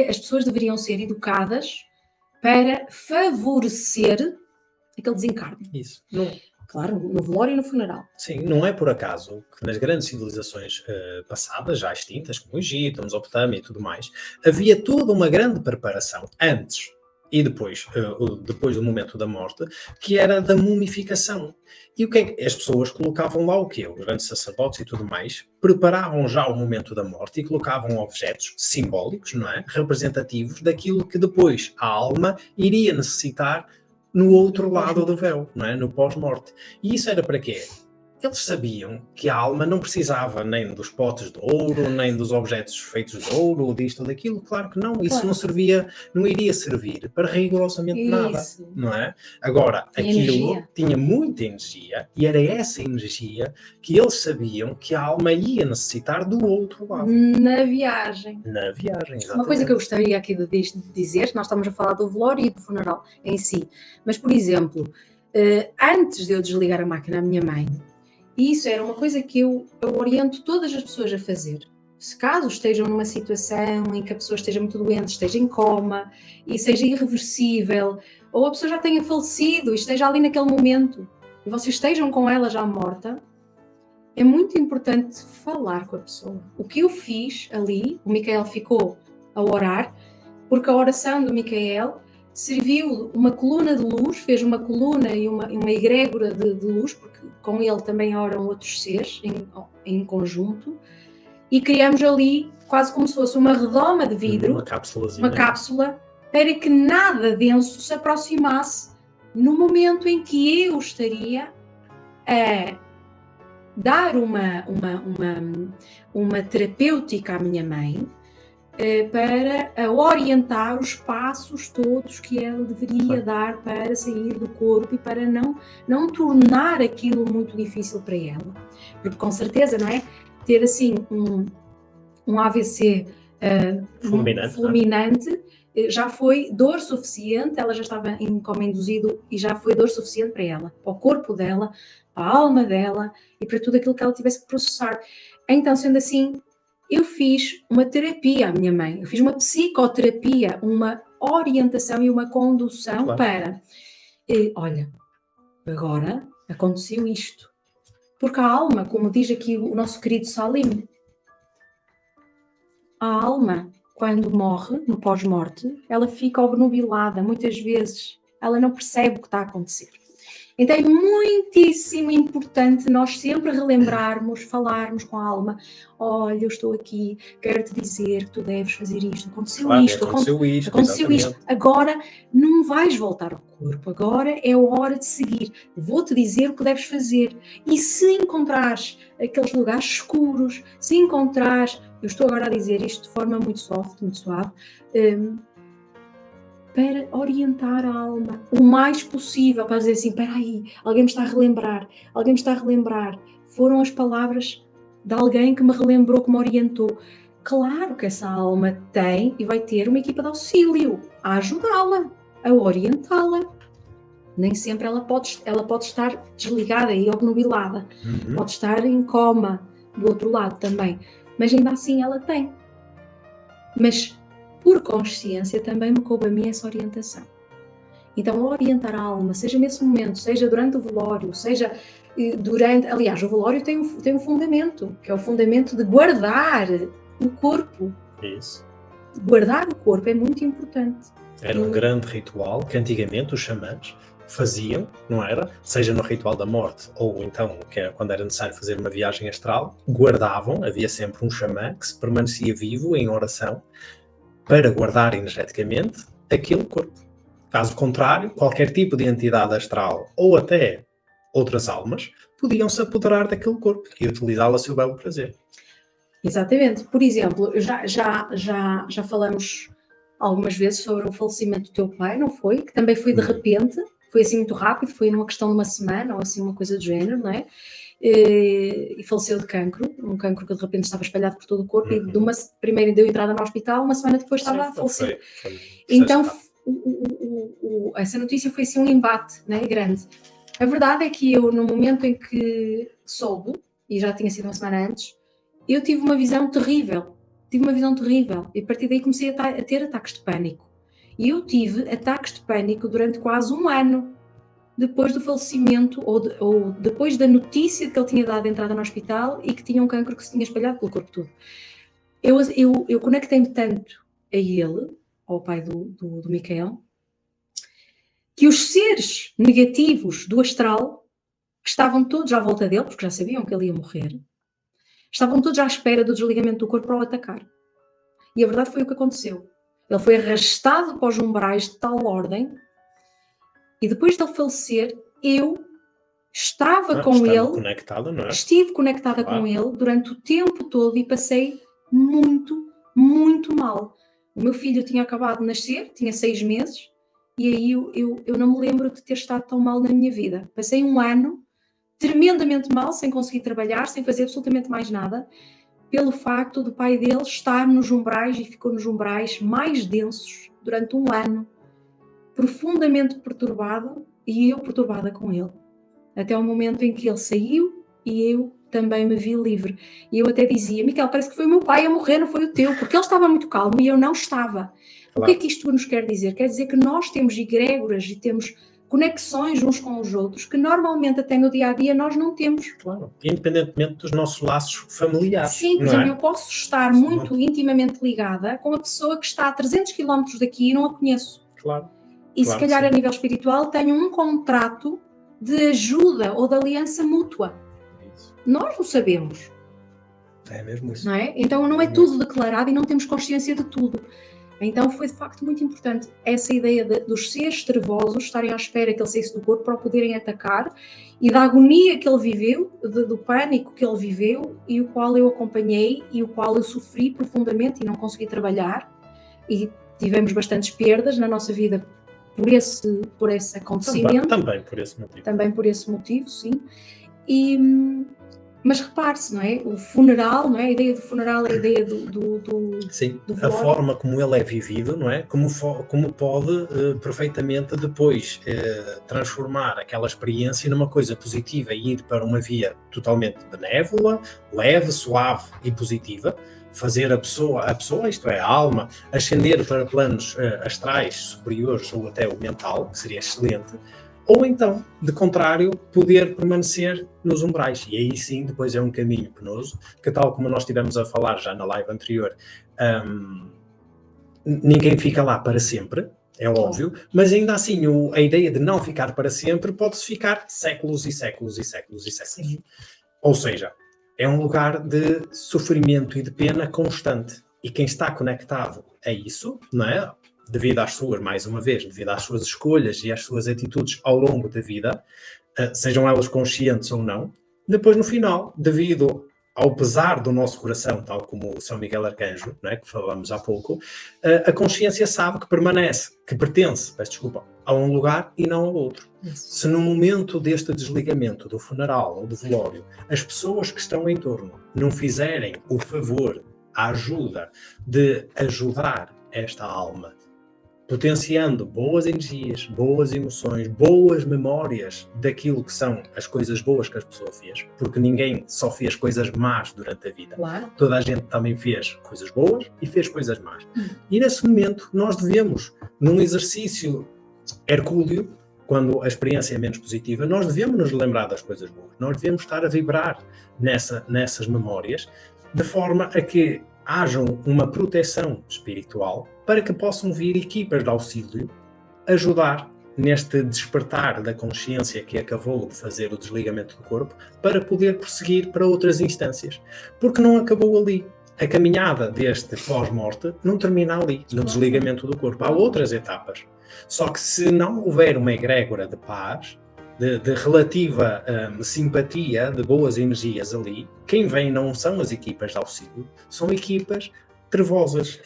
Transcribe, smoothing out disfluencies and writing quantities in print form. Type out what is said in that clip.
as pessoas deveriam ser educadas para favorecer aquele desencarne. Isso. Não. Claro, no velório e no funeral. Sim, não é por acaso que nas grandes civilizações passadas, já extintas, como o Egito, a Mesopotâmia e tudo mais, havia toda uma grande preparação antes e depois do momento da morte, que era da mumificação. E o que é que as pessoas colocavam lá o quê? Os grandes sacerdotes e tudo mais preparavam já o momento da morte e colocavam objetos simbólicos, não é? Representativos daquilo que depois a alma iria necessitar no outro lado do véu, não é? No pós-morte. E isso era para quê? Eles sabiam que a alma não precisava nem dos potes de ouro, nem dos objetos feitos de ouro, ou disto ou daquilo. Claro que não. Isso não iria servir para rigorosamente nada, não é? Agora, aquilo tinha muita energia e era essa energia que eles sabiam que a alma ia necessitar do outro lado. Na viagem. Na viagem, exatamente. Uma coisa que eu gostaria aqui de dizer, nós estamos a falar do velório e do funeral em si, mas, por exemplo, antes de eu desligar a máquina à minha mãe, e isso era uma coisa que eu oriento todas as pessoas a fazer. Se caso estejam numa situação em que a pessoa esteja muito doente, esteja em coma e seja irreversível, ou a pessoa já tenha falecido e esteja ali naquele momento, e vocês estejam com ela já morta, é muito importante falar com a pessoa. O que eu fiz ali, o Micael ficou a orar, porque a oração do Micael serviu uma coluna de luz, fez uma coluna e uma egrégora de luz, porque com ele também oram outros seres em conjunto, e criamos ali quase como se fosse uma redoma de vidro, uma cápsula, para que nada denso se aproximasse no momento em que eu estaria a dar uma terapêutica à minha mãe, para orientar os passos todos que ela deveria dar para sair do corpo e para não tornar aquilo muito difícil para ela. Porque com certeza, não é? Ter assim um AVC fulminante já foi dor suficiente, ela já estava em coma induzido e já foi dor suficiente para ela, para o corpo dela, para a alma dela e para tudo aquilo que ela tivesse que processar. Então, sendo assim, eu fiz uma terapia à minha mãe, eu fiz uma psicoterapia, uma orientação e uma condução para, olha, agora aconteceu isto. Porque a alma, como diz aqui o nosso querido Salim, a alma, quando morre, no pós-morte, ela fica obnubilada, muitas vezes ela não percebe o que está a acontecer. Então é muitíssimo importante nós sempre relembrarmos, falarmos com a alma, olha, eu estou aqui, quero-te dizer que tu deves fazer isto, aconteceu isto, agora não vais voltar ao corpo, agora é a hora de seguir, vou-te dizer o que deves fazer, e se encontrares aqueles lugares escuros, se encontrares, eu estou agora a dizer isto de forma muito soft, muito suave, para orientar a alma o mais possível, para dizer assim, espera aí, alguém me está a relembrar, foram as palavras de alguém que me relembrou, que me orientou. Claro que essa alma tem e vai ter uma equipa de auxílio a ajudá-la, a orientá-la. Nem sempre ela pode estar desligada e obnubilada, pode estar em coma do outro lado também, mas ainda assim ela tem. Mas por consciência também me coube a mim essa orientação. Então, orientar a alma, seja nesse momento, seja durante o velório, seja durante... Aliás, o velório tem um fundamento, que é o fundamento de guardar o corpo. Isso. Guardar o corpo é muito importante. Era um grande ritual que antigamente os xamãs faziam, não era? Seja no ritual da morte ou então, quando era necessário fazer uma viagem astral, guardavam, havia sempre um xamã que se permanecia vivo em oração para guardar energeticamente aquele corpo. Caso contrário, qualquer tipo de entidade astral ou até outras almas podiam se apoderar daquele corpo e utilizá-lo a seu belo prazer. Exatamente. Por exemplo, já falamos algumas vezes sobre o falecimento do teu pai, não foi? Que também foi de repente, foi assim muito rápido, foi numa questão de uma semana ou assim uma coisa do género, não é? E faleceu de cancro, um cancro que de repente estava espalhado por todo o corpo e primeiro deu entrada no hospital, uma semana depois estava a falecer. Então essa notícia foi assim um embate, né, grande. A verdade é que eu, no momento em que soube, e já tinha sido uma semana antes, eu tive uma visão terrível tive uma visão terrível e a partir daí comecei a ter ataques de pânico. E eu tive ataques de pânico durante quase um ano depois do falecimento ou depois da notícia de que ele tinha dado a entrada no hospital e que tinha um cancro que se tinha espalhado pelo corpo todo. Eu conectei-me tanto a ele, ao pai do Micael, que os seres negativos do astral, que estavam todos à volta dele, porque já sabiam que ele ia morrer, estavam todos à espera do desligamento do corpo para o atacar. E a verdade foi o que aconteceu. Ele foi arrastado para os umbrais de tal ordem, e depois dele falecer, eu estava com ele, conectada, não é? Estive conectada com ele durante o tempo todo e passei muito, muito mal. O meu filho tinha acabado de nascer, tinha 6 meses, e aí eu não me lembro de ter estado tão mal na minha vida. Passei um ano tremendamente mal, sem conseguir trabalhar, sem fazer absolutamente mais nada, pelo facto do pai dele estar nos umbrais, e ficou nos umbrais mais densos durante um ano, profundamente perturbado, e eu perturbada com ele. Até o momento em que ele saiu e eu também me vi livre. E eu até dizia, Micael, parece que foi o meu pai a morrer, não foi o teu, porque ele estava muito calmo e eu não estava. Claro. O que é que isto nos quer dizer? Quer dizer que nós temos egrégoras e temos conexões uns com os outros que normalmente até no dia-a-dia nós não temos. Claro, independentemente dos nossos laços familiares. Sim, por exemplo, eu posso estar muito intimamente ligada com uma pessoa que está a 300 km daqui e não a conheço. Claro. E se calhar a nível espiritual tenho um contrato de ajuda ou de aliança mútua. Isso. Nós não sabemos. É mesmo isso. Não é? Então não é tudo declarado e não temos consciência de tudo. Então foi de facto muito importante essa ideia dos seres trevosos estarem à espera que ele saísse do corpo para o poderem atacar, e da agonia que ele viveu, do pânico que ele viveu, e o qual eu acompanhei e o qual eu sofri profundamente e não consegui trabalhar, e tivemos bastantes perdas na nossa vida por esse acontecimento. Também por esse motivo. Também por esse motivo, sim. Mas repare-se, não é? O funeral, não é? A ideia do funeral é a ideia do Sim, do a forma como ele é vivido, não é? Como pode perfeitamente depois transformar aquela experiência numa coisa positiva e ir para uma via totalmente benévola, leve, suave e positiva, fazer a pessoa, isto é, a alma, ascender para planos astrais superiores ou até o mental, que seria excelente. Ou então, de contrário, poder permanecer nos umbrais. E aí sim, depois é um caminho penoso, que tal como nós estivemos a falar já na live anterior, ninguém fica lá para sempre, é óbvio, mas ainda assim a ideia de não ficar para sempre pode-se ficar séculos e séculos e séculos e séculos. Sim. Ou seja, é um lugar de sofrimento e de pena constante. E quem está conectado a isso, não é? Devido às suas escolhas e às suas atitudes ao longo da vida, sejam elas conscientes ou não, depois no final, devido ao pesar do nosso coração, tal como o São Miguel Arcanjo, não é, que falamos há pouco, a consciência sabe que pertence a um lugar e não ao outro. Isso. Se no momento deste desligamento do funeral ou do velório, as pessoas que estão em torno não fizerem o favor, a ajuda de ajudar esta alma, potenciando boas energias, boas emoções, boas memórias daquilo que são as coisas boas que a pessoa fez, porque ninguém só fez coisas más durante a vida. Claro. Toda a gente também fez coisas boas e fez coisas más. E nesse momento nós devemos, num exercício hercúleo, quando a experiência é menos positiva, nós devemos nos lembrar das coisas boas. Nós devemos estar a vibrar nessas memórias, de forma a que hajam uma proteção espiritual para que possam vir equipas de auxílio ajudar neste despertar da consciência que acabou de fazer o desligamento do corpo, para poder prosseguir para outras instâncias. Porque não acabou ali. A caminhada deste pós-morte não termina ali, no desligamento do corpo. Há outras etapas. Só que se não houver uma egrégora de paz, de relativa simpatia, de boas energias ali, quem vem não são as equipas de auxílio, são equipas trevosas.